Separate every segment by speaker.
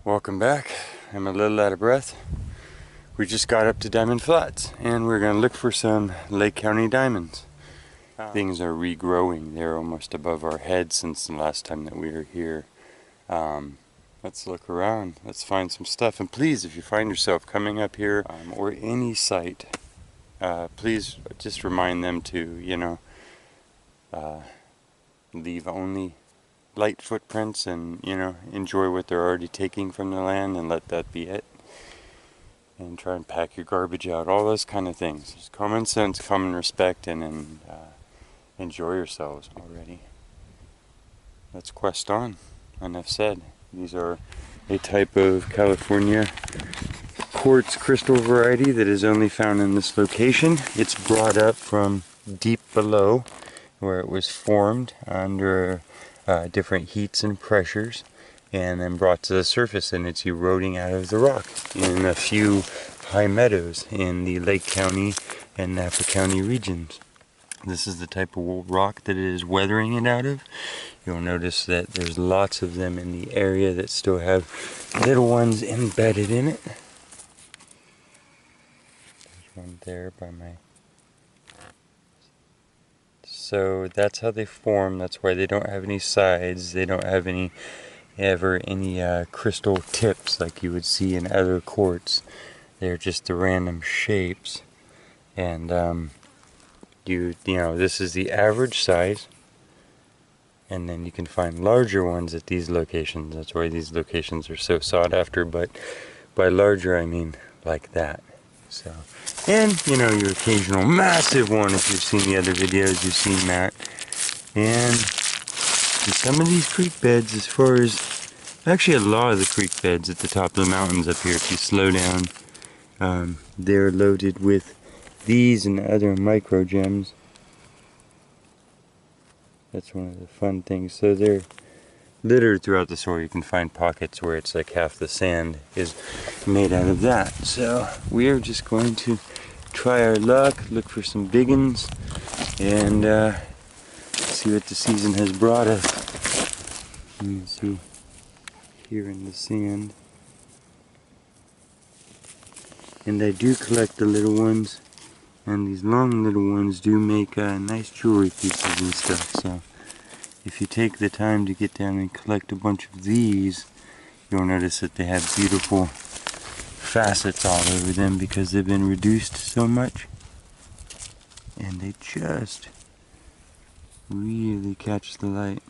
Speaker 1: Welcome back. I'm a little out of breath. We just got up to Diamond Flats and we're going to look for some Lake County diamonds. Things are regrowing. They're almost above our heads since the last time that we were here. Let's look around. Let's find some stuff. And please, if you find yourself coming up here or any site, please just remind them to, leave only light footprints and enjoy what they're already taking from the land and let that be it, and try and pack your garbage out, all those kind of things. Just common sense, common respect, and enjoy yourselves already. Let's quest on. Enough said. These are a type of California quartz crystal variety that is only found in this location. It's brought up from deep below where it was formed under different heats and pressures, and then brought to the surface, and it's eroding out of the rock in a few high meadows in the Lake County and Napa County regions. This is the type of rock that it is weathering it out of. You'll notice that there's lots of them in the area that still have little ones embedded in it. There's one there by my... So that's how they form. That's why they don't have any sides. They don't have any crystal tips like you would see in other quartz. They're just the random shapes. And this is the average size. And then you can find larger ones at these locations. That's why these locations are so sought after. But by larger, I mean like that. So, and your occasional massive one, if you've seen the other videos, you've seen that. And some of these creek beds, as far as actually a lot of the creek beds at the top of the mountains up here, if you slow down, they're loaded with these and other micro gems. That's one of the fun things. So they're littered throughout the soil. You can find pockets where it's like half the sand is made out of that. So we are just going to try our luck, look for some big ones, and see what the season has brought us. You can see here in the sand. And I do collect the little ones, and these long little ones do make nice jewelry pieces and stuff. So if you take the time to get down and collect a bunch of these, you'll notice that they have beautiful facets all over them because they've been reduced so much. And they just really catch the light.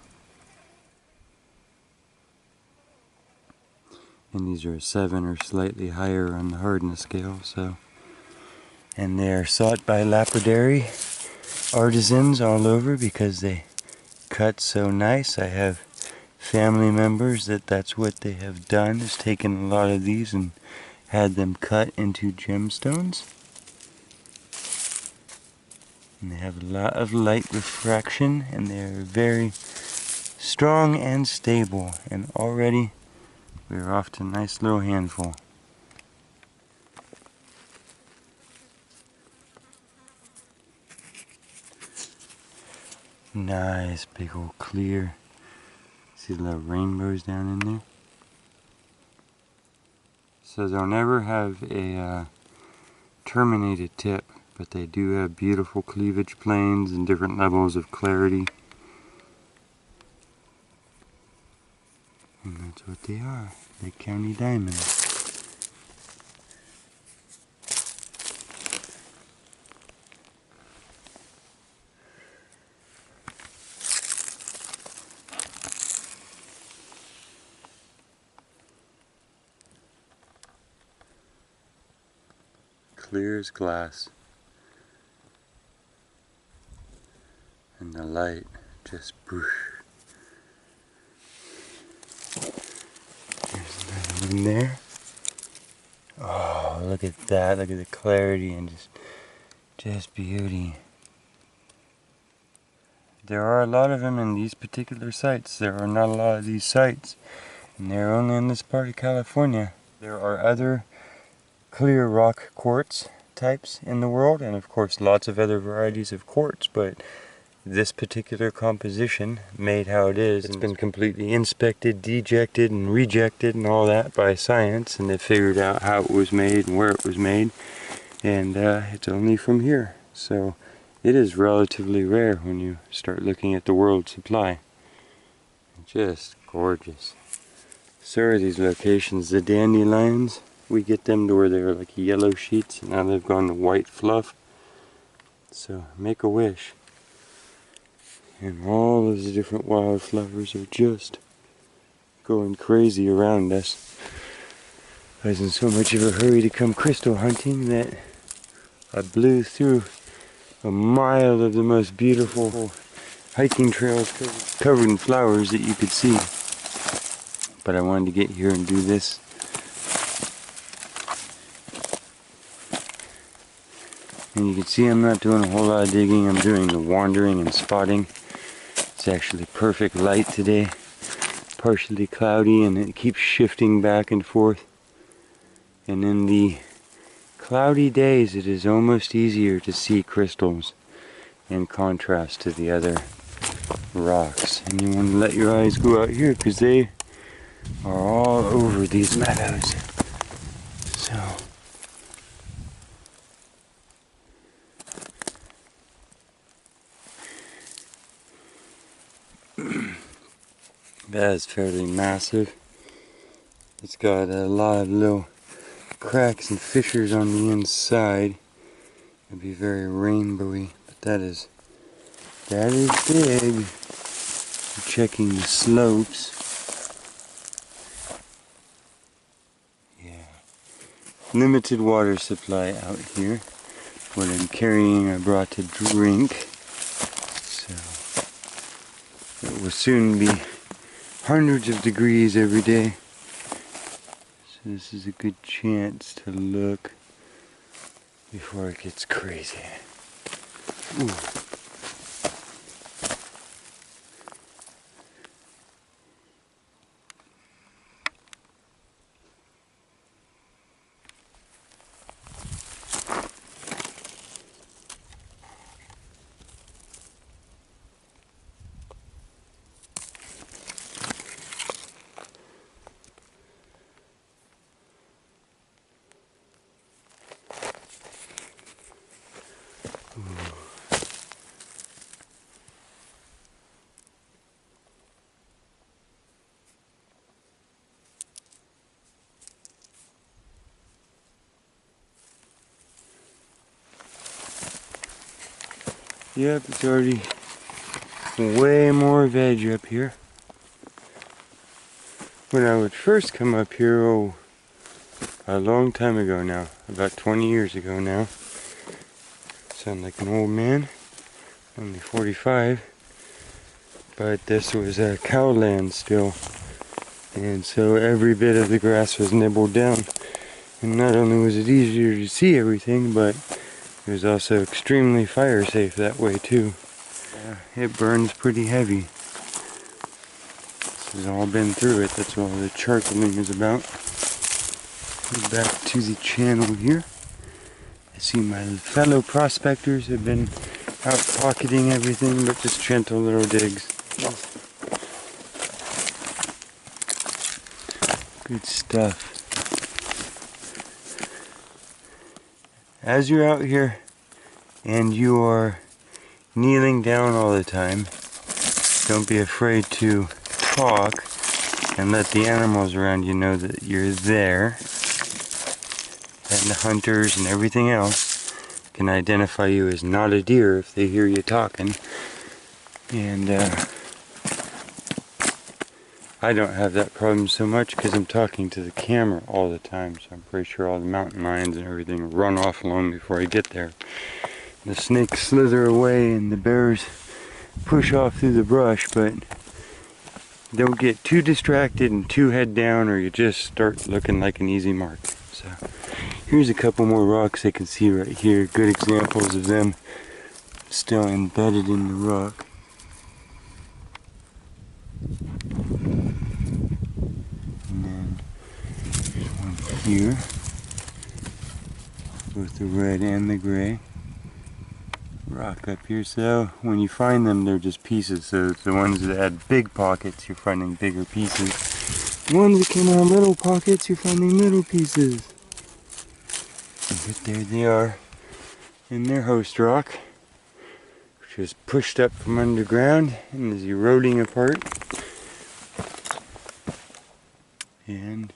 Speaker 1: And these are a 7 or slightly higher on the hardness scale. And they are sought by lapidary artisans all over because they cut so nice. I have family members that's what they have done, is taken a lot of these and had them cut into gemstones. And they have a lot of light refraction, and they're very strong and stable. And already we're off to a nice little handful. Nice big old clear. See the little rainbows down in there? So they'll never have a terminated tip, but they do have beautiful cleavage planes and different levels of clarity. And that's what they are, Lake County diamonds. Clear as glass, and the light just whoosh. There's another one there. Oh, look at that! Look at the clarity and just beauty. There are a lot of them in these particular sites. There are not a lot of these sites, and they're only in this part of California. There are other clear rock quartz types in the world, and of course lots of other varieties of quartz, but this particular composition made how it is. It's been completely inspected, dejected, and rejected and all that by science, and they figured out how it was made and where it was made, and it's only from here. So it is relatively rare when you start looking at the world supply. Just gorgeous. So are these locations. The dandelions, we get them to where they were like yellow sheets, and now they've gone to white fluff. So make a wish. And all of the different wildflowers are just going crazy around us. I was in so much of a hurry to come crystal hunting that I blew through a mile of the most beautiful hiking trails covered in flowers that you could see. But I wanted to get here and do this. And you can see I'm not doing a whole lot of digging, I'm doing the wandering and spotting. It's actually perfect light today, partially cloudy, and it keeps shifting back and forth. And in the cloudy days it is almost easier to see crystals in contrast to the other rocks. And you want to let your eyes go out here because they are all over these meadows. So that is fairly massive. It's got a lot of little cracks and fissures on the inside. It'd be very rainbowy, but that is big. Checking the slopes. Yeah. Limited water supply out here. What I'm carrying I brought to drink. So it will soon be hundreds of degrees every day. So this is a good chance to look before it gets crazy. Ooh. Yep, it's already way more veg up here. When I would first come up here, a long time ago now, about 20 years ago now. Sound like an old man, only 45. But this was a cow land still. And so every bit of the grass was nibbled down. And not only was it easier to see everything, but it was also extremely fire safe that way too. It burns pretty heavy. This has all been through it, that's what all the charcoaling is about. Go back to the channel here. I see my fellow prospectors have been out pocketing everything, but just gentle little digs. Good stuff. As you're out here and you are kneeling down all the time, don't be afraid to talk and let the animals around you know that you're there. And the hunters and everything else can identify you as not a deer if they hear you talking. And I don't have that problem so much because I'm talking to the camera all the time, so I'm pretty sure all the mountain lions and everything run off long before I get there. The snakes slither away and the bears push off through the brush, but don't get too distracted and too head down or you just start looking like an easy mark. So here's a couple more rocks I can see right here, good examples of them still embedded in the rock. And then there's one here, both the red and the gray, rock up here. So when you find them, they're just pieces. So the ones that had big pockets, you're finding bigger pieces. The ones that came out of little pockets, you're finding little pieces. But there they are in their host rock, which is pushed up from underground and is eroding apart. And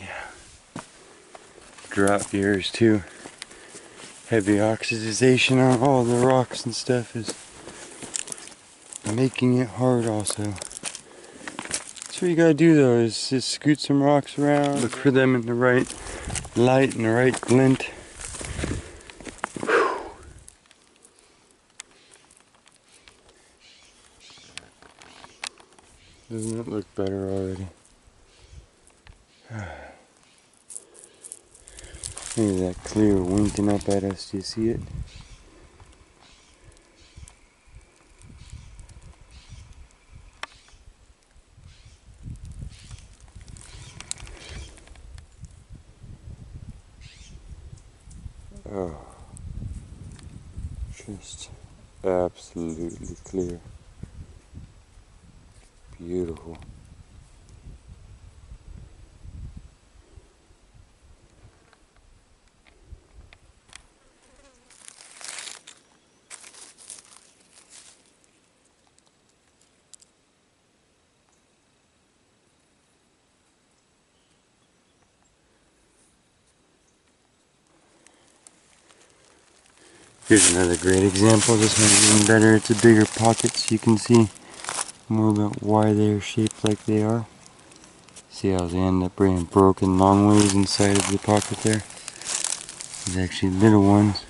Speaker 1: yeah, drought years too. Heavy oxidization on all the rocks and stuff is making it hard also. That's what you gotta do though, is just scoot some rocks around, look for them in the right light and the right glint. Whew. Doesn't it look better already? Look at that clear winking up at us, do you see it? Oh, just absolutely clear. Beautiful. Here's another great example. This one's even better. It's a bigger pocket so you can see more about why they're shaped like they are. See how they end up being broken long ways inside of the pocket there. There's actually little ones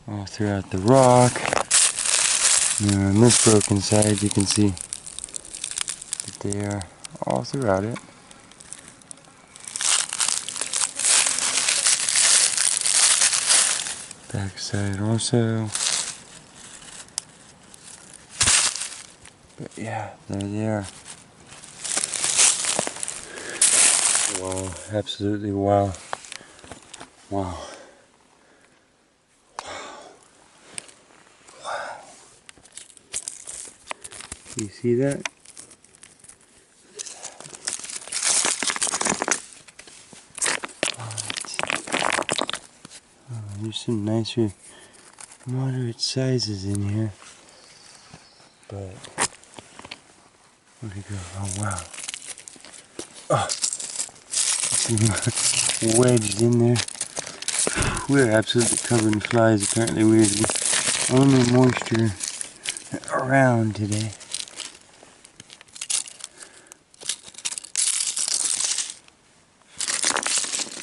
Speaker 1: all throughout the rock. And on this broken side you can see that they are all throughout it. Back side also. But yeah, there they are. Wow, absolutely wow. Wow. Wow. You see that? Oh, there's some nicer, moderate sizes in here. But, where'd it go? Oh, wow. Oh, it's wedged in there. We're absolutely covered in flies, apparently weirdly. Only moisture around today.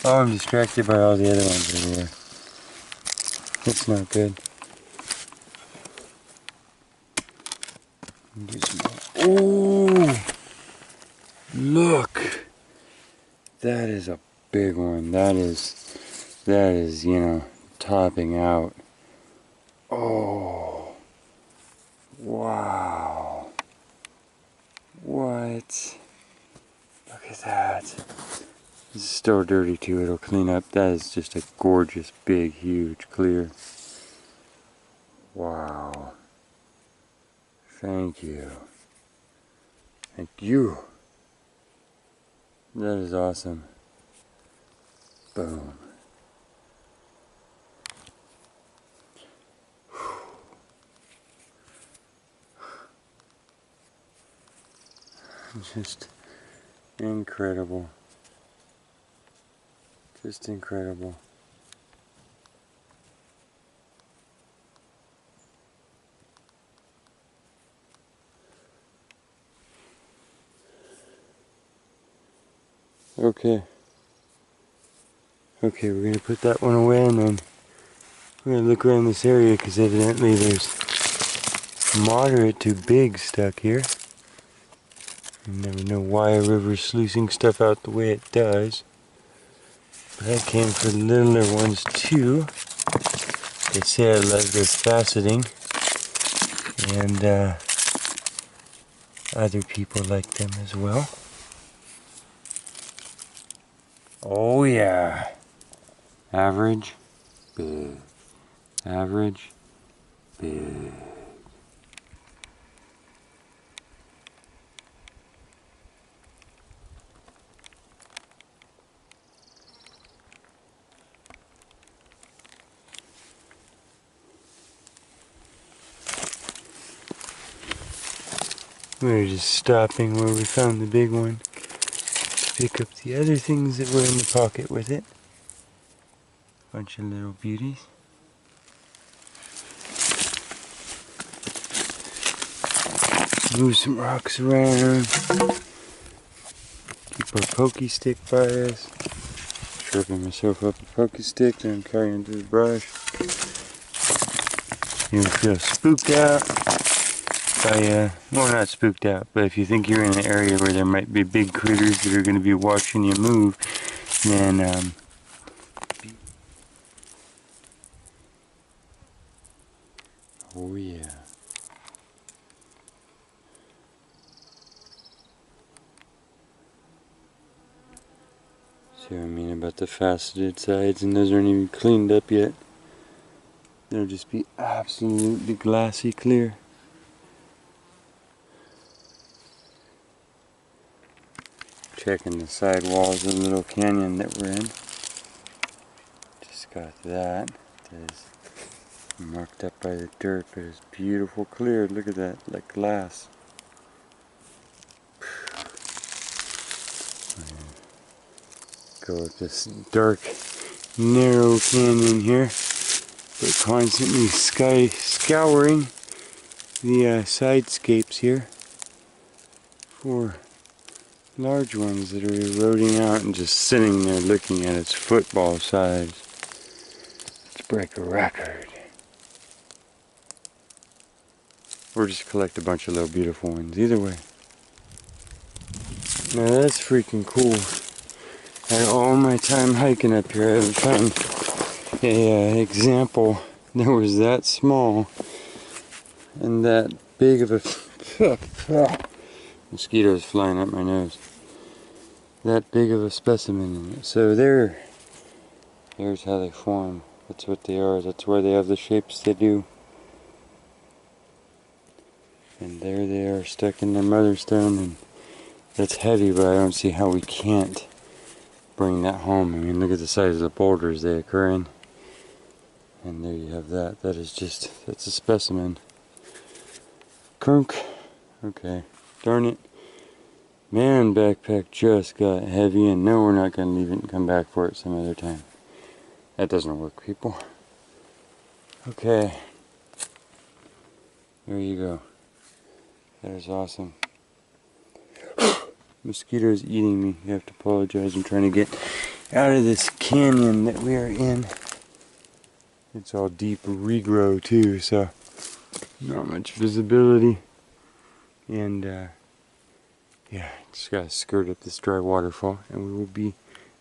Speaker 1: Oh, I'm distracted by all the other ones everywhere. That's not good. Oh! Look! That is a big one. That is, you know, topping out. Oh! Wow! What? Look at that. This is still dirty too, it'll clean up. That is just a gorgeous, big, huge, clear. Wow. Thank you. Thank you. That is awesome. Boom. Just incredible. Just incredible. Okay. Okay, we're gonna put that one away and then we're gonna look around this area because evidently there's moderate to big stuck here. You never know why a river's sluicing stuff out the way it does. But that came for the littler ones too. They say I like their faceting. And other people like them as well. Oh yeah. Average, big. Average, big. We're just stopping where we found the big one to pick up the other things that were in the pocket with it. Bunch of little beauties. Move some rocks around. Keep our pokey stick by us. Stripping myself up a pokey stick that I'm carrying through the brush. You don't feel spooked out by, well, not spooked out, but if you think you're in an area where there might be big critters that are going to be watching you move, then, oh yeah. See what I mean about the faceted sides, and those aren't even cleaned up yet. They'll just be absolutely glassy clear. Checking the side walls of the little canyon that we're in. Just got that. That is marked up by the dirt, but it's beautiful clear. Look at that, like glass. Go up this dark, narrow canyon here, but constantly scouring the sidescapes here for large ones that are eroding out and just sitting there looking at its football size. Let's break a record. Or just collect a bunch of little beautiful ones, either way. Now that's freaking cool. Out of all my time hiking up here, I haven't found a example that was that small and that big of a mosquitoes flying up my nose. That big of a specimen in it. So there's how they form. That's what they are. That's why they have the shapes they do. And there they are, stuck in their mother stone, and that's heavy, but I don't see how we can't bring that home. I mean, look at the size of the boulders they occur in. And there you have that. That is just, that's a specimen. Crunk. Okay. Darn it. Man, backpack just got heavy, and no, we're not going to leave it and come back for it some other time. That doesn't work, people. Okay. There you go. That is awesome. Mosquitoes eating me. You have to apologize. I'm trying to get out of this canyon that we are in. It's all deep regrow too, so not much visibility. And yeah, just gotta skirt up this dry waterfall, and we will be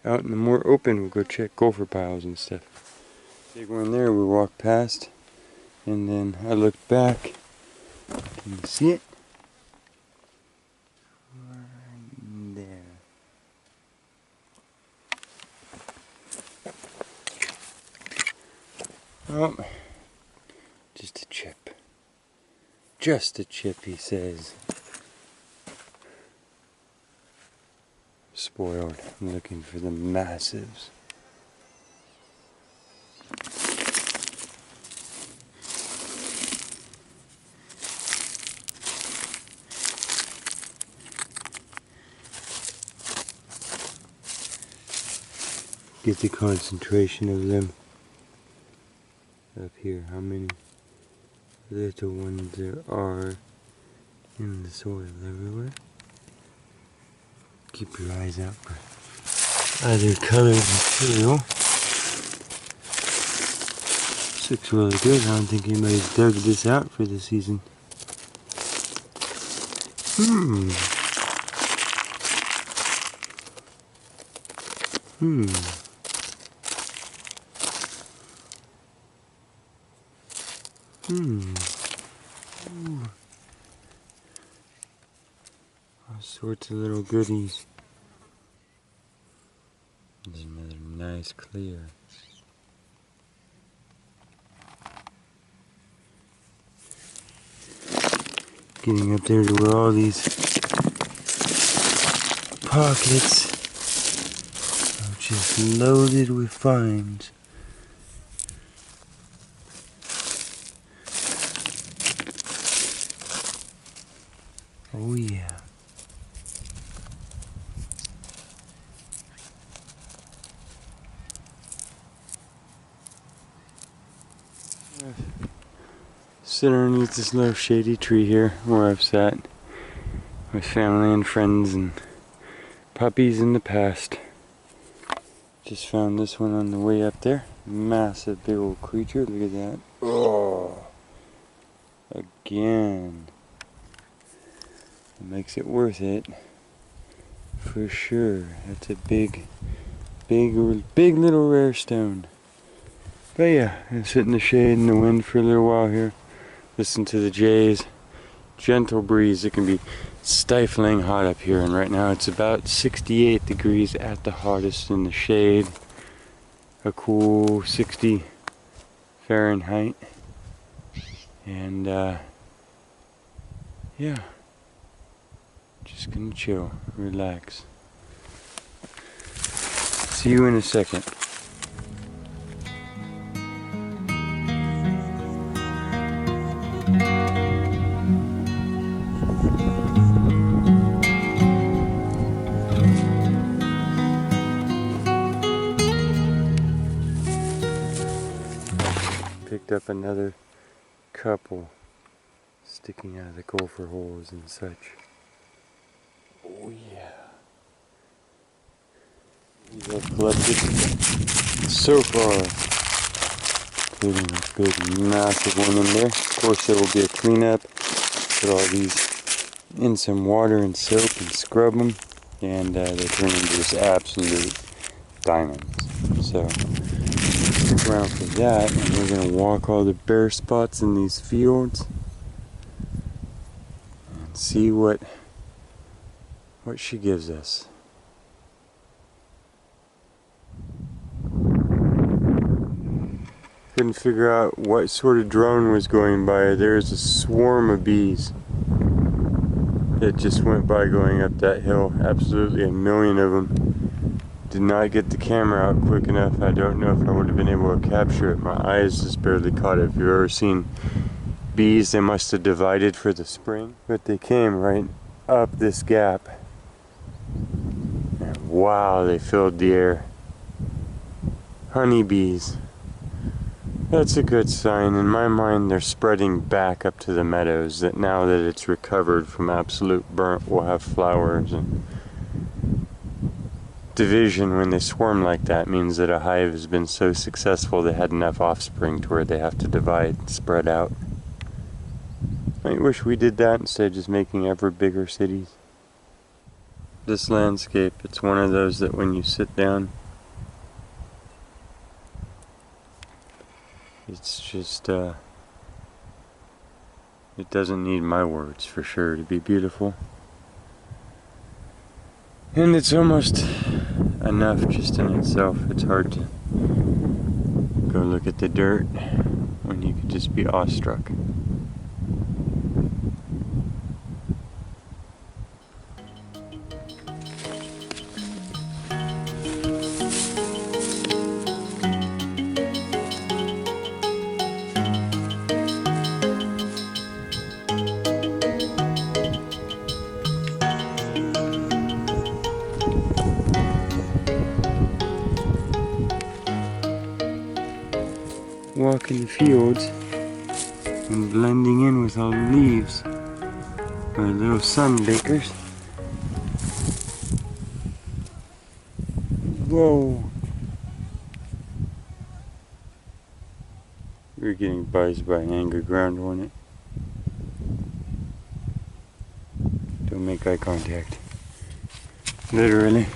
Speaker 1: out in the more open. We'll go check gopher piles and stuff. Big one there we walked past, and then I looked back. Can you see it? Right there. Oh, just a chip. Just a chip, he says. Spoiled. I'm looking for the massives. Get the concentration of them up here. How many little ones there are in the soil everywhere. Keep your eyes out for other colored material. This looks really good. I don't think anybody's dug this out for the season. Hmm. Ooh. All sorts of little goodies. nice clear. Getting up there to where all these pockets are just loaded with finds. Oh yeah. Sit underneath this little shady tree here where I've sat with family and friends and puppies in the past. Just found this one on the way up there. Massive big old creature, look at that. Oh, again. It makes it worth it. For sure. That's a big little rare stone. But yeah, I sit in the shade in the wind for a little while here. Listen to the jays. Gentle breeze. It can be stifling hot up here, and right now it's about 68 degrees at the hottest in the shade. A cool 60 Fahrenheit. And yeah. Just gonna chill, relax. See you in a second. Picked up another couple sticking out of the gopher holes and such. Oh yeah. These I've collected so far, including a big massive one in there. Of course there will be a cleanup. Put all these in some water and soap and scrub them, and they turn into just absolute diamonds. So stick around for that, and we're going to walk all the bare spots in these fields and see what she gives us. Couldn't figure out what sort of drone was going by. There's a swarm of bees that just went by going up that hill. Absolutely a million of them. Did not get the camera out quick enough. I don't know if I would have been able to capture it. My eyes just barely caught it. If you've ever seen bees, they must have divided for the spring. But they came right up this gap. And wow, they filled the air. Honeybees. That's a good sign. In my mind, they're spreading back up to the meadows, that now that it's recovered from absolute burnt, we'll have flowers. And division, when they swarm like that, means that a hive has been so successful they had enough offspring to where they have to divide and spread out. I wish we did that instead of just making ever bigger cities. This landscape, it's one of those that when you sit down, it's just, it doesn't need my words for sure to be beautiful. And it's almost enough just in itself. It's hard to go look at the dirt when you could just be awestruck. Walking the fields and blending in with all the leaves. Our little sunbakers. Whoa! We're getting buzzed by an angry ground hornet. Don't make eye contact. Literally.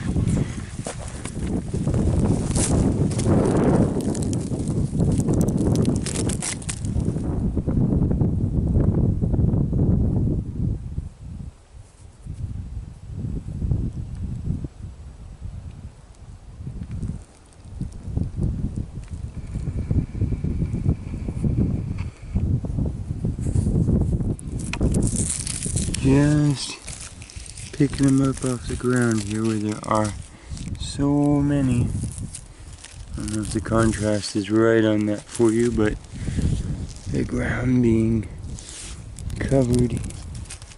Speaker 1: just picking them up off the ground here where there are so many. I don't know if the contrast is right on that for you, but the ground being covered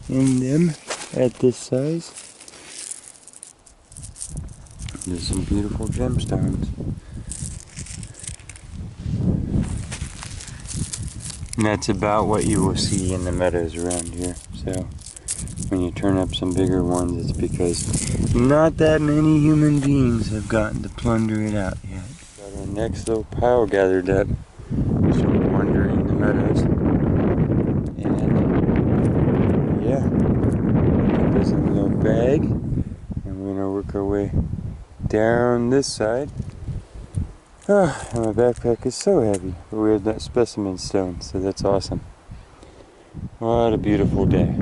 Speaker 1: in them at this size. There's some beautiful gemstones. And that's about what you will see in the meadows around here. So when you turn up some bigger ones, it's because not that many human beings have gotten to plunder it out yet. Got our next little pile gathered up. Just wandering the meadows. And yeah, put this in a little bag. And we're gonna work our way down this side. Oh, and my backpack is so heavy, but we have that specimen stone, so that's awesome. What a beautiful day.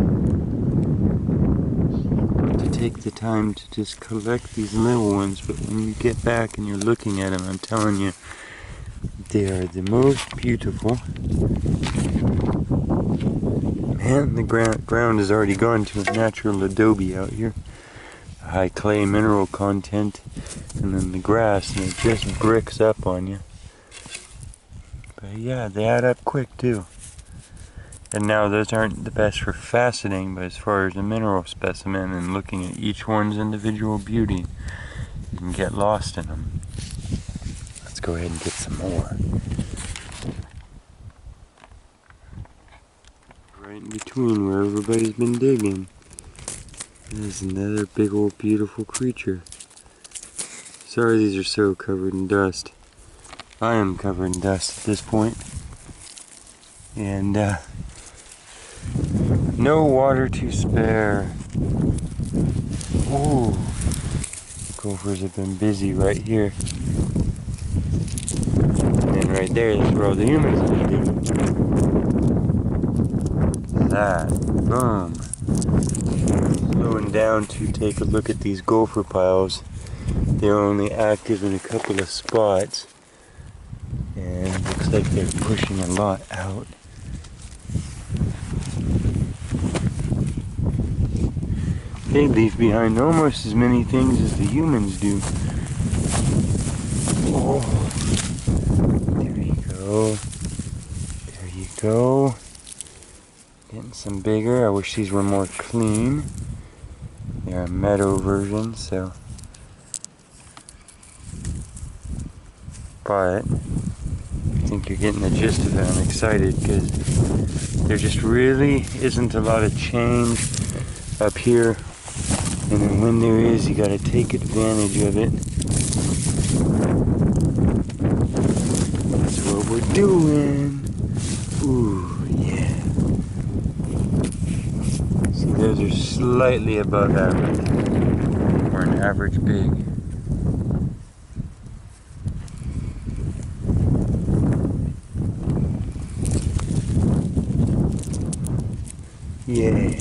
Speaker 1: To take the time to just collect these little ones, but when you get back and you're looking at them, I'm telling you, they are the most beautiful. Man, the ground has already gone to a natural adobe out here. High clay mineral content, and then the grass, and it just bricks up on you. But yeah, they add up quick too. And now those aren't the best for faceting, but as far as a mineral specimen and looking at each one's individual beauty, you can get lost in them. Let's go ahead and get some more. Right in between where everybody's been digging. There's another big old beautiful creature. Sorry these are so covered in dust. I am covered in dust at this point. And no water to spare. Ooh, gophers have been busy right here. And right there, that's where all the humans are digging. That, boom. Slowing down to take a look at these gopher piles. They're only active in a couple of spots, and it looks like they're pushing a lot out. They leave behind almost as many things as the humans do. Oh, there you go. There you go. Getting some bigger. I wish these were more clean. They're a meadow version, so. But I think you're getting the gist of it. I'm excited because there just really isn't a lot of change up here. And then when there is, you gotta take advantage of it. That's what we're doing. Ooh, yeah. See, those are slightly above average. Or an average big. Yeah.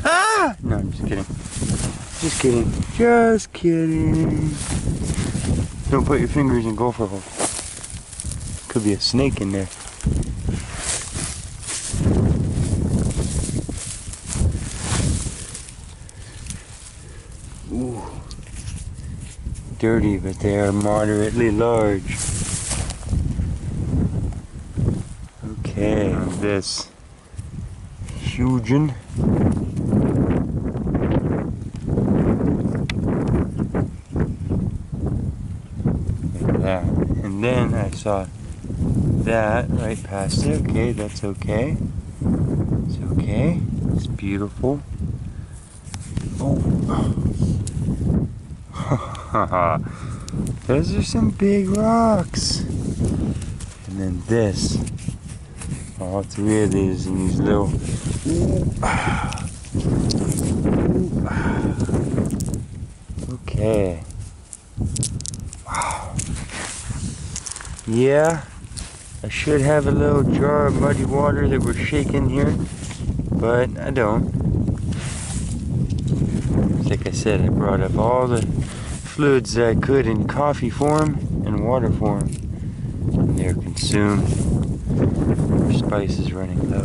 Speaker 1: Ah! No, I'm just kidding. Just kidding. Just kidding. Don't put your fingers in gopher hole. Could be a snake in there. Ooh. Dirty, but they are moderately large. Okay, this hugein. That. And then I saw that right past it. Okay, that's okay. It's okay. It's beautiful. Oh. Those are some big rocks. And then this. All three of these and these little. Okay. Wow. Yeah. I should have a little jar of muddy water that we're shaking here, but I don't. Like I said, I brought up all the fluids that I could in coffee form and water form. And they're consumed. Our spice is running low.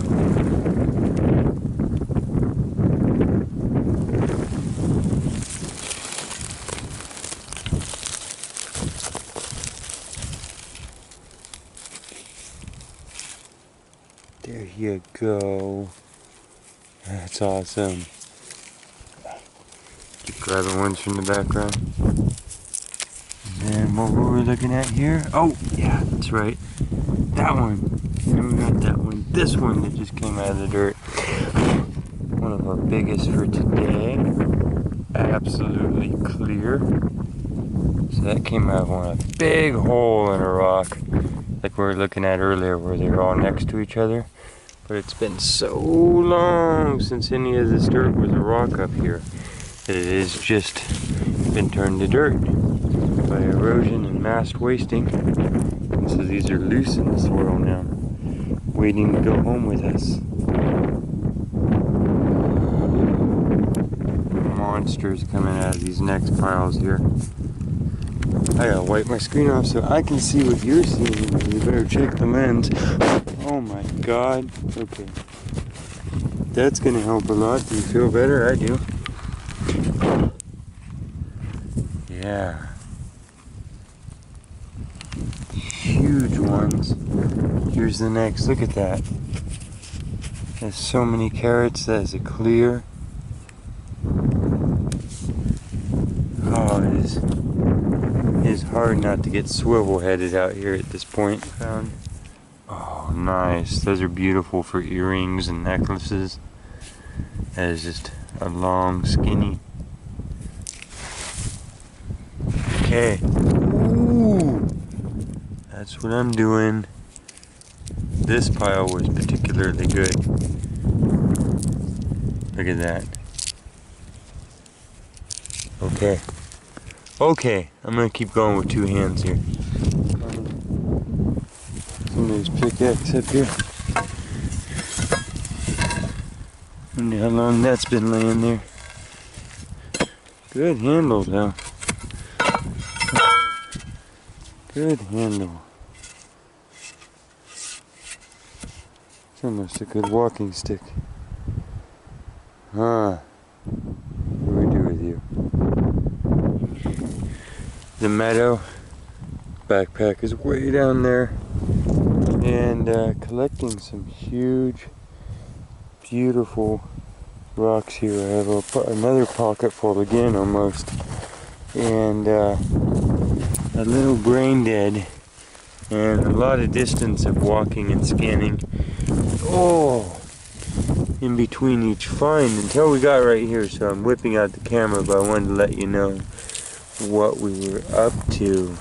Speaker 1: There you go. That's awesome. Keep grabbing ones from the background. And then what were we looking at here? Oh, yeah, that's right. That one. And we got that one. This one that just came out of the dirt. One of our biggest for today. Absolutely clear. So that came out of a big hole in a rock. Like we were looking at earlier where they're all next to each other. But it's been so long since any of this dirt was a rock up here that it has just been turned to dirt by erosion and mass wasting. And so these are loose in the soil now, waiting to go home with us. Monsters coming out of these next piles here. I gotta wipe my screen off so I can see what you're seeing. You better check the lens. Oh my god. Okay. That's gonna help a lot. Do you feel better? I do. Yeah. Huge ones. Here's the next. Look at that. There's so many carats. That is a clear. Oh, it is hard not to get swivel-headed out here at this point. Found. Oh, nice. Those are beautiful for earrings and necklaces. That is just a long, skinny. Okay. Ooh. That's what I'm doing. This pile was particularly good. Look at that. Okay. Okay, I'm gonna keep going with two hands here. Somebody's pickaxe up here. Wonder how long that's been laying there. Good handle though. Good handle. It's almost a good walking stick. What do we do with you? The meadow backpack is way down there, and collecting some huge, beautiful rocks here. I have another pocket full again almost, and a little brain dead, and a lot of distance of walking and scanning. Oh, in between each find until we got right here. So I'm whipping out the camera, but I wanted to let you know what we were up to.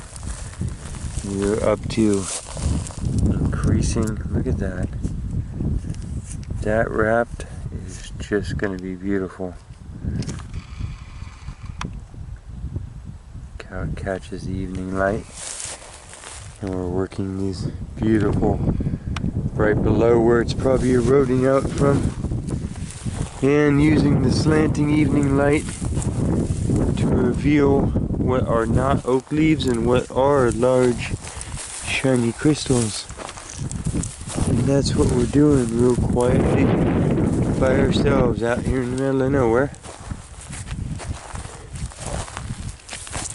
Speaker 1: We were up to increasing. Look at that. That wrapped is just going to be beautiful. How it catches the evening light. And we're working these beautiful, right below where it's probably eroding out from, and using the slanting evening light to reveal what are not oak leaves and what are large shiny crystals. And that's what we're doing real quietly by ourselves out here in the middle of nowhere.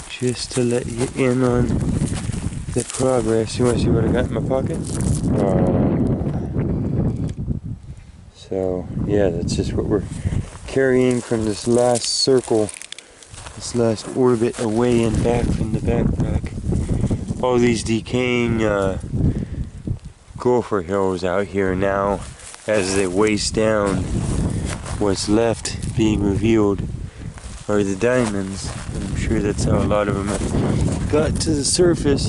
Speaker 1: Just to let you in on the progress. You want to see what I got in my pocket? So yeah, that's just what we're carrying from this last circle, this last orbit away and back from the backpack. All these decaying gopher hills out here now, as they waste down, what's left being revealed are the diamonds. I'm sure that's how a lot of them have got to the surface.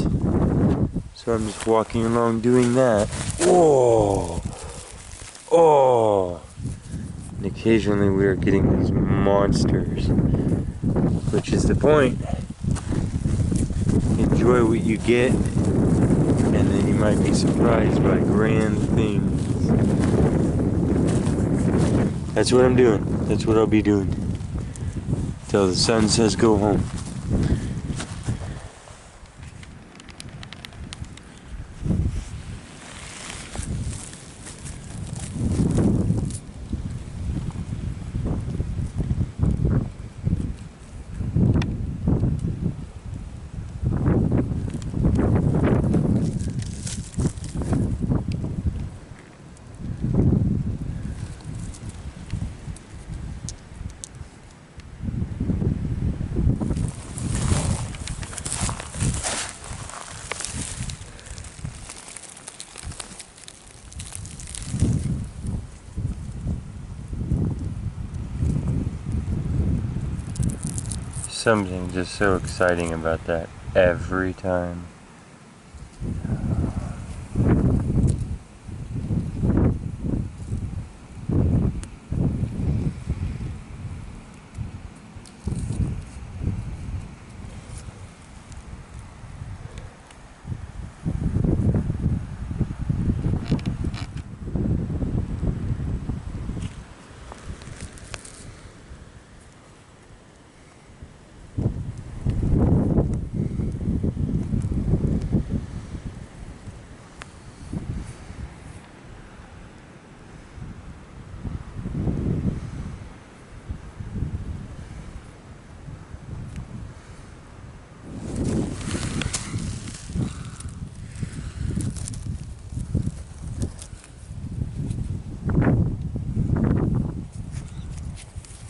Speaker 1: So I'm just walking along doing that. Whoa! Oh! And occasionally we are getting these monsters, which is the point. Enjoy what you get, and then you might be surprised by grand things. That's what I'm doing. That's what I'll be doing till the sun says go home. Something just so exciting about that every time.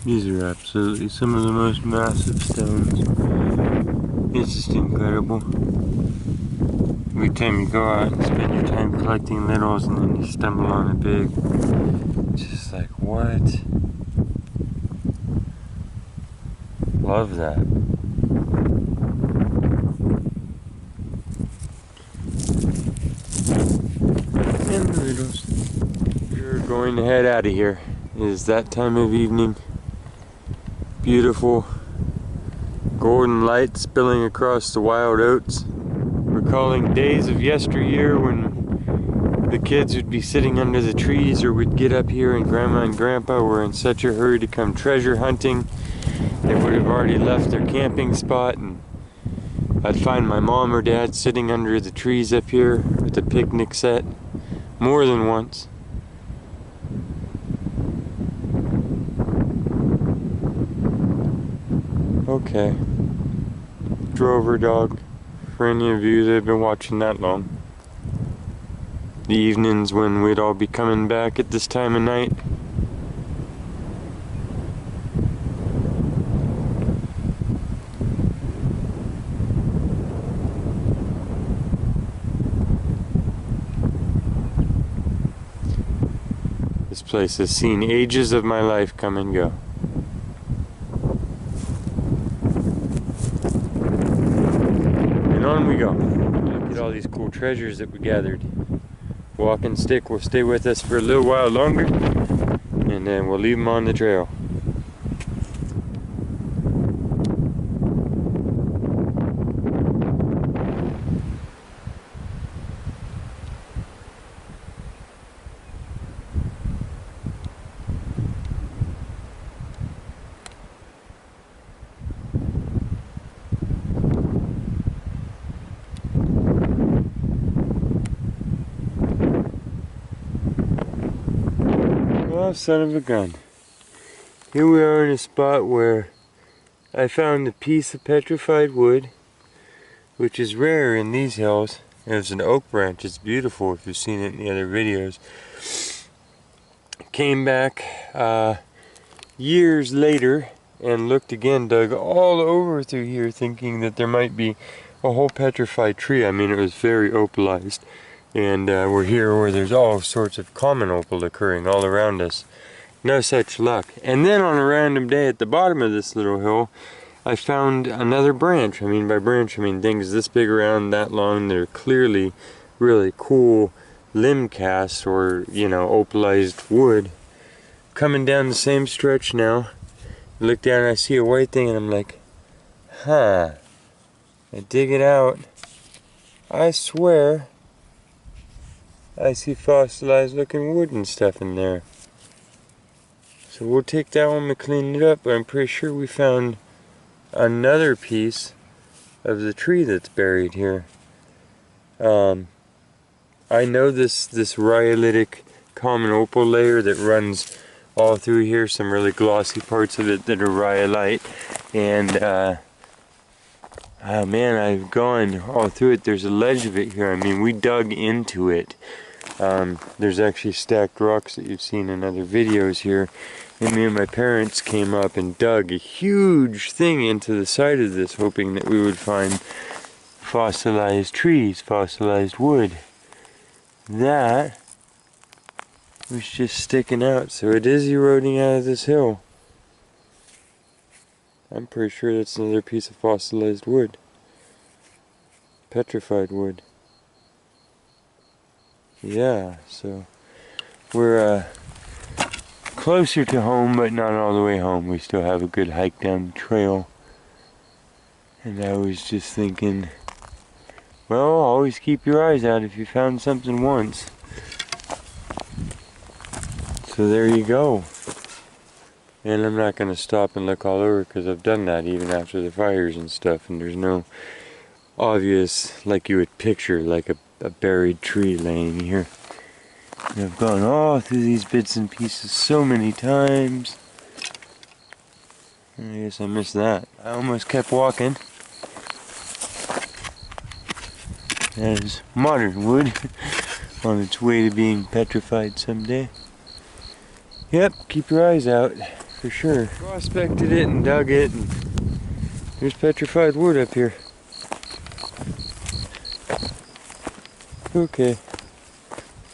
Speaker 1: These are absolutely some of the most massive stones. It's just incredible. Every time you go out and spend your time collecting littles and then you stumble on a big, it's just like, what? Love that. And the littles. We're going to head out of here. It is that time of evening. Beautiful golden light spilling across the wild oats. Recalling days of yesteryear when the kids would be sitting under the trees or would get up here and Grandma and Grandpa were in such a hurry to come treasure hunting. They would have already left their camping spot, and I'd find my mom or dad sitting under the trees up here with a picnic set more than once. Okay, Drover dog, for any of you that have been watching that long. The evenings when we'd all be coming back at this time of night. This place has seen ages of my life come and go. On we go. Look at all these cool treasures that we gathered. Walking stick will stay with us for a little while longer, and then we'll leave them on the trail. Oh, son of a gun. Here we are in a spot where I found a piece of petrified wood, which is rare in these hills. It's an oak branch. It's beautiful if you've seen it in the other videos. Came back years later and looked again, dug all over through here thinking that there might be a whole petrified tree. I mean, it was very opalized. And we're here where there's all sorts of common opal occurring all around us. No such luck. And then on a random day at the bottom of this little hill, I found another branch. I mean, by branch, I mean things this big around, that long. They're clearly really cool limb casts, or, you know, opalized wood. Coming down the same stretch now. I look down and I see a white thing and I'm like, huh. I dig it out. I swear I see fossilized looking wood and stuff in there. So we'll take that one and clean it up, but I'm pretty sure we found another piece of the tree that's buried here. I know this rhyolitic common opal layer that runs all through here, some really glossy parts of it that are rhyolite, and oh man, I've gone all through it. There's a ledge of it here. I mean, we dug into it. There's actually stacked rocks that you've seen in other videos here, and me and my parents came up and dug a huge thing into the side of this, hoping that we would find fossilized trees, fossilized wood. That was just sticking out, so it is eroding out of this hill. I'm pretty sure that's another piece of fossilized wood. Petrified wood. Yeah, so we're closer to home, but not all the way home. We still have a good hike down the trail. And I was just thinking, well, always keep your eyes out if you found something once. So there you go. And I'm not going to stop and look all over, because I've done that even after the fires and stuff, and there's no obvious, like you would picture, like a buried tree laying here. And I've gone all through these bits and pieces so many times. I guess I missed that. I almost kept walking. That is modern wood on its way to being petrified someday. Yep, keep your eyes out, for sure. Prospected it and dug it, and there's petrified wood up here. Okay,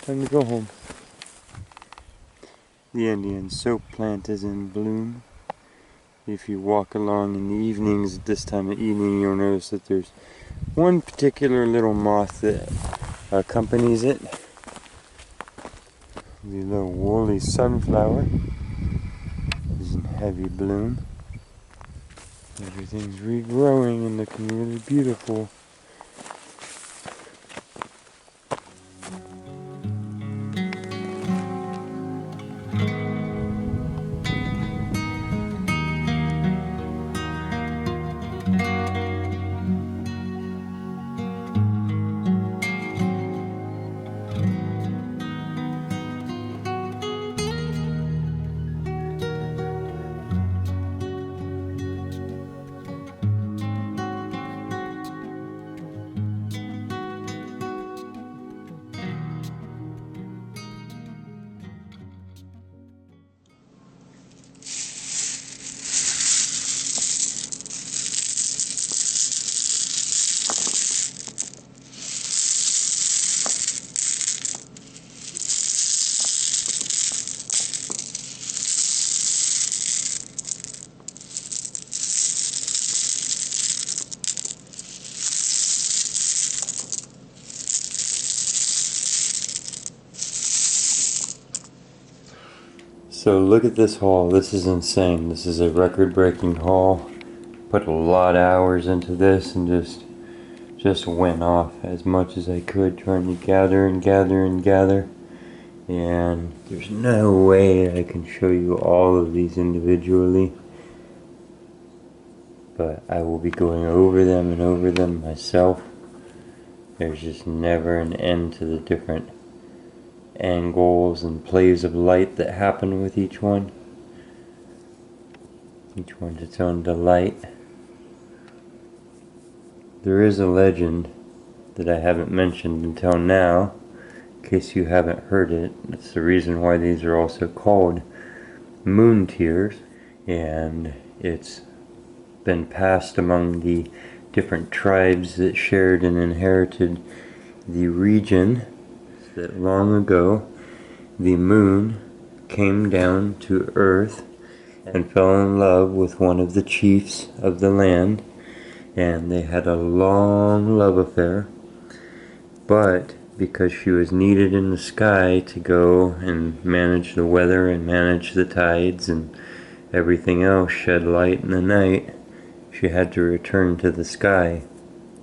Speaker 1: time to go home. The Indian soap plant is in bloom. If you walk along in the evenings, at this time of evening, you'll notice that there's one particular little moth that accompanies it. The little woolly sunflower is in heavy bloom. Everything's regrowing and looking really beautiful. So look at this haul. This is insane. This is a record-breaking haul. Put a lot of hours into this and just went off as much as I could, trying to gather and gather and gather. And there's no way I can show you all of these individually, but I will be going over them and over them myself. There's just never an end to the different angles and plays of light that happen with each one. Each one's its own delight. There is a legend that I haven't mentioned until now, in case you haven't heard it. That's the reason why these are also called moon tears, and it's been passed among the different tribes that shared and inherited the region, that long ago the moon came down to Earth and fell in love with one of the chiefs of the land, and they had a long love affair. But because she was needed in the sky to go and manage the weather and manage the tides and everything else, shed light in the night, she had to return to the sky.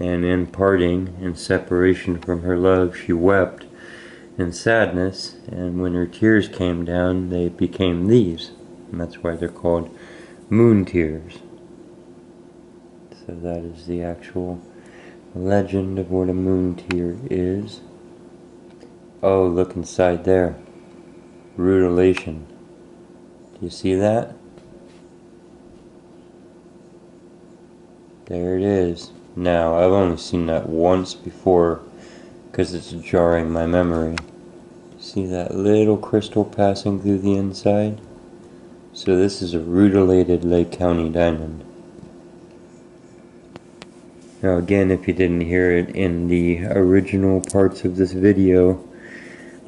Speaker 1: And in parting, in separation from her love, she wept in sadness, and when her tears came down, they became these. And that's why they're called moon tears. So that is the actual legend of what a moon tear is. Oh, look inside there. Rutilation. Do you see that? There it is. Now, I've only seen that once before because it's jarring my memory. See that little crystal passing through the inside? So this is a rutilated Lake County diamond. Now again, if you didn't hear it in the original parts of this video,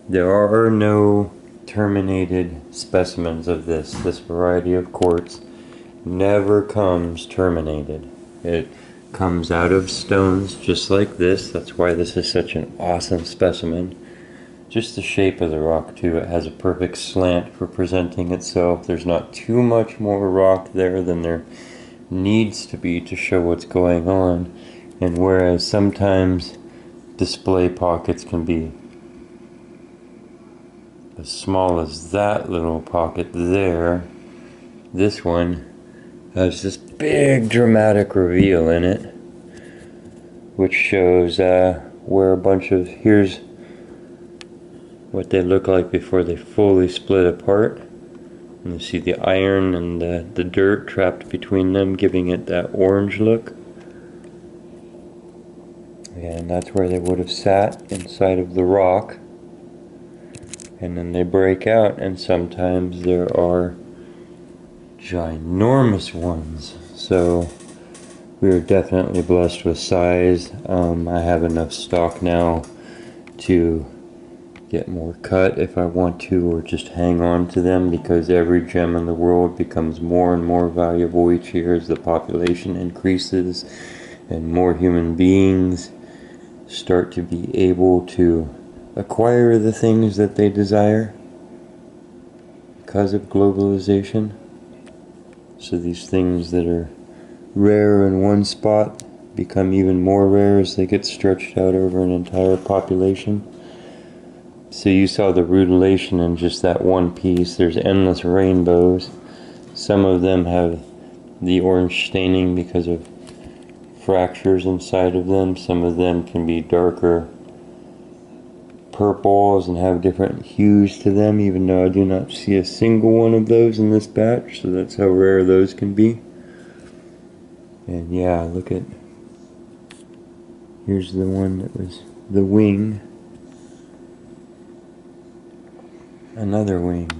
Speaker 1: there are no terminated specimens of this. This variety of quartz never comes terminated. It comes out of stones just like this. That's why this is such an awesome specimen. Just the shape of the rock too. It has a perfect slant for presenting itself. There's not too much more rock there than there needs to be to show what's going on. And whereas sometimes display pockets can be as small as that little pocket there, this one has this big dramatic reveal in it, which shows where a bunch of, here's what they look like before they fully split apart. And you see the iron and the dirt trapped between them, giving it that orange look. And that's where they would have sat, inside of the rock. And then they break out, and sometimes there are ginormous ones. So we are definitely blessed with size. I have enough stock now to get more cut if I want to, or just hang on to them, because every gem in the world becomes more and more valuable each year as the population increases and more human beings start to be able to acquire the things that they desire because of globalization. So these things that are rare in one spot become even more rare as they get stretched out over an entire population. So you saw the rutilation in just that one piece. There's endless rainbows. Some of them have the orange staining because of fractures inside of them. Some of them can be darker purples and have different hues to them, even though I do not see a single one of those in this batch. So that's how rare those can be. And yeah, look at, here's the one that was the wing. Another wing.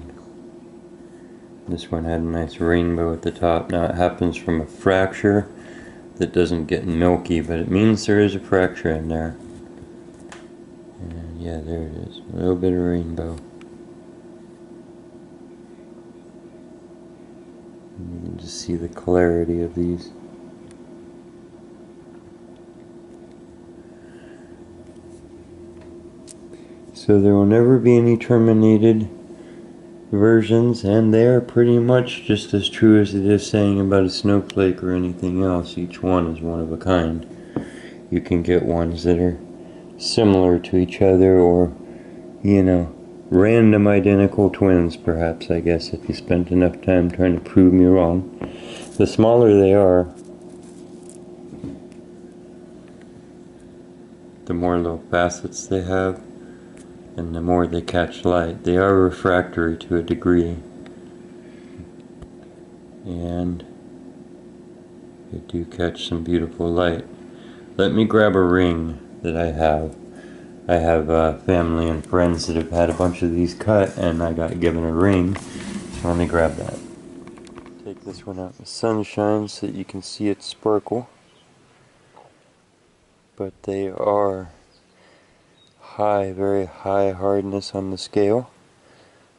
Speaker 1: This one had a nice rainbow at the top. Now it happens from a fracture that doesn't get milky, but it means there is a fracture in there. And yeah, there it is. A little bit of rainbow. And you can just see the clarity of these. So there will never be any terminated versions, and they are pretty much just as true as it is saying about a snowflake or anything else. Each one is one of a kind. You can get ones that are similar to each other, or, you know, random identical twins, perhaps, I guess, if you spent enough time trying to prove me wrong. The smaller they are, the more little facets they have, and the more they catch light. They are refractory to a degree, and they do catch some beautiful light. Let me grab a ring that I have. I have family and friends that have had a bunch of these cut, and I got given a ring, so let me grab that. Take this one out in the sunshine so that you can see it sparkle. But they are high, very high hardness on the scale,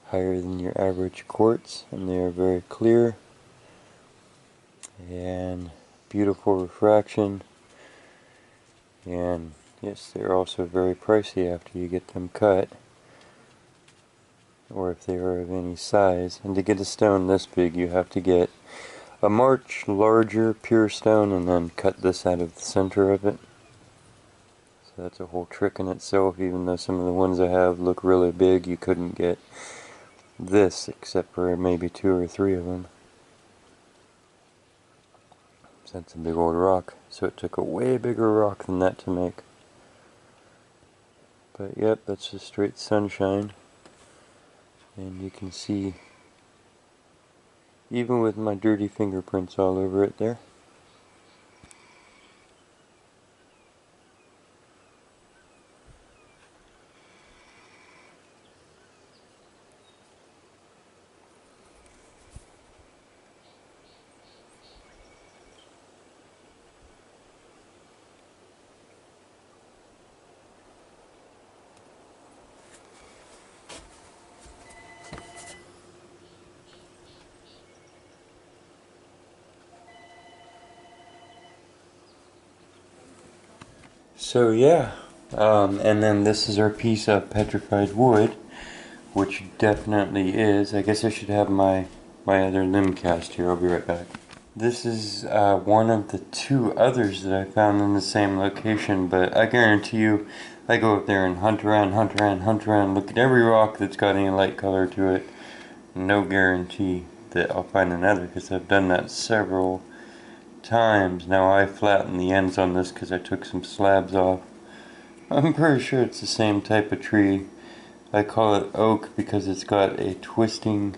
Speaker 1: higher than your average quartz, and they are very clear, and beautiful refraction. And yes, they're also very pricey after you get them cut, or if they are of any size. And to get a stone this big, you have to get a much larger pure stone and then cut this out of the center of it. So that's a whole trick in itself. Even though some of the ones I have look really big, you couldn't get this except for maybe 2 or 3 of them. So that's a big old rock. So it took a way bigger rock than that to make. But yep, that's just straight sunshine. And you can see, even with my dirty fingerprints all over it there. So yeah, and then this is our piece of petrified wood, which definitely is. I guess I should have my other limb cast here. I'll be right back. This is one of the 2 others that I found in the same location, but I guarantee you, I go up there and hunt around, look at every rock that's got any light color to it. No guarantee that I'll find another, because I've done that several times. Now I flattened the ends on this because I took some slabs off. I'm pretty sure it's the same type of tree. I call it oak because it's got a twisting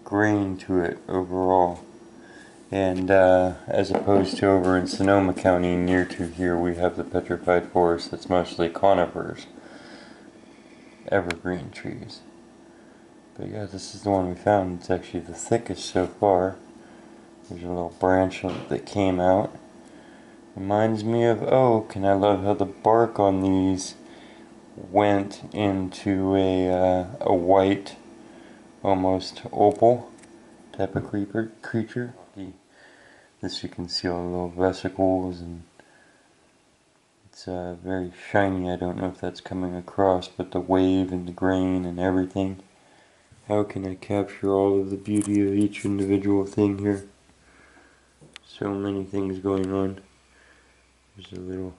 Speaker 1: grain to it overall. And as opposed to over in Sonoma County near to here, we have the petrified forest that's mostly conifers, evergreen trees. But yeah, this is the one we found. It's actually the thickest so far. There's a little branch that came out. Reminds me of oak, and I love how the bark on these went into a white, almost opal type of creature. This you can see all the little vesicles, and it's very shiny. I don't know if that's coming across, but the wave and the grain and everything. How can I capture all of the beauty of each individual thing here? So many things going on. There's a little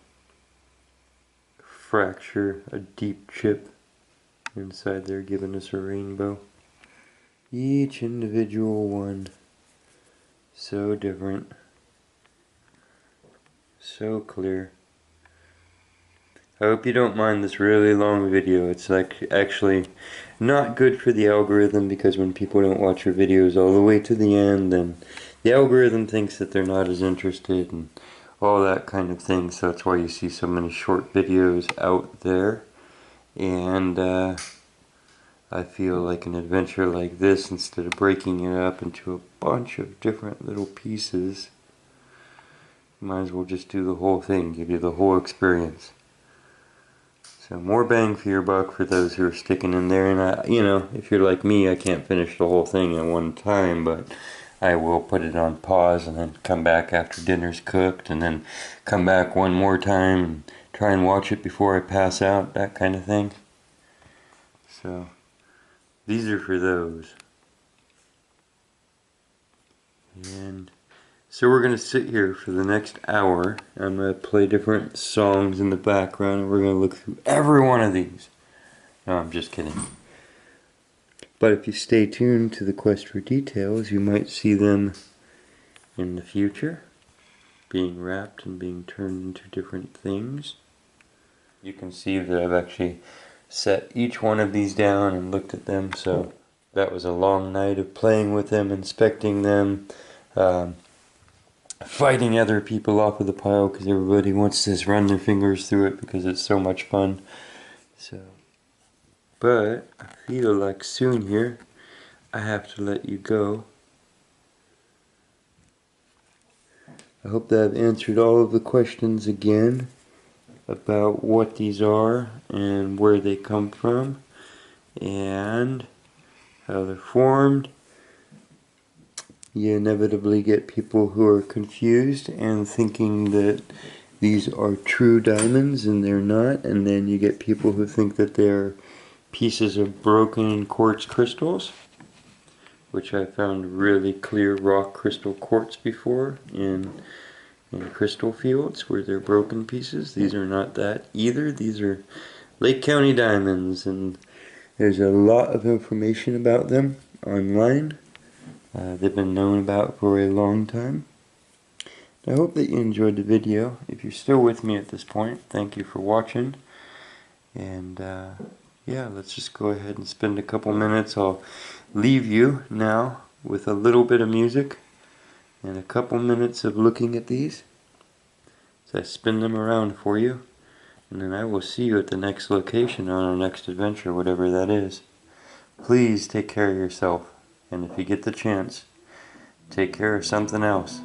Speaker 1: fracture, a deep chip inside there giving us a rainbow. Each individual one, so different, so clear. I hope you don't mind this really long video. It's like actually not good for the algorithm, because when people don't watch your videos all the way to the end, then the algorithm thinks that they're not as interested and all that kind of thing. So that's why you see so many short videos out there. And I feel like an adventure like this, instead of breaking it up into a bunch of different little pieces, might as well just do the whole thing, give you the whole experience. So more bang for your buck for those who are sticking in there. And you know, if you're like me, I can't finish the whole thing at one time, but I will put it on pause and then come back after dinner's cooked, and then come back one more time and try and watch it before I pass out, that kind of thing. So these are for those. And so we're going to sit here for the next hour. I'm going to play different songs in the background, and we're going to look through every one of these. No, I'm just kidding. But if you stay tuned to the quest for details, you might see them in the future, being wrapped and being turned into different things. You can see that I've actually set each one of these down and looked at them, so that was a long night of playing with them, inspecting them, fighting other people off of the pile because everybody wants to just run their fingers through it because it's so much fun. So, but I feel like soon here I have to let you go. I hope that I've answered all of the questions again about what these are and where they come from and how they're formed. you inevitably get people who are confused and thinking that these are true diamonds and they're not, and then you get people who think that they're pieces of broken quartz crystals, which I found really clear rock crystal quartz before in crystal fields where they're broken pieces. These are not that either. These are Lake County diamonds, and there's a lot of information about them online. They've been known about for a long time. I hope that you enjoyed the video. If you're still with me at this point, thank you for watching. And yeah, let's just go ahead and spend a couple minutes. I'll leave you now with a little bit of music and a couple minutes of looking at these as I spin them around for you. And then I will see you at the next location on our next adventure, whatever that is. Please take care of yourself. And if you get the chance, take care of something else.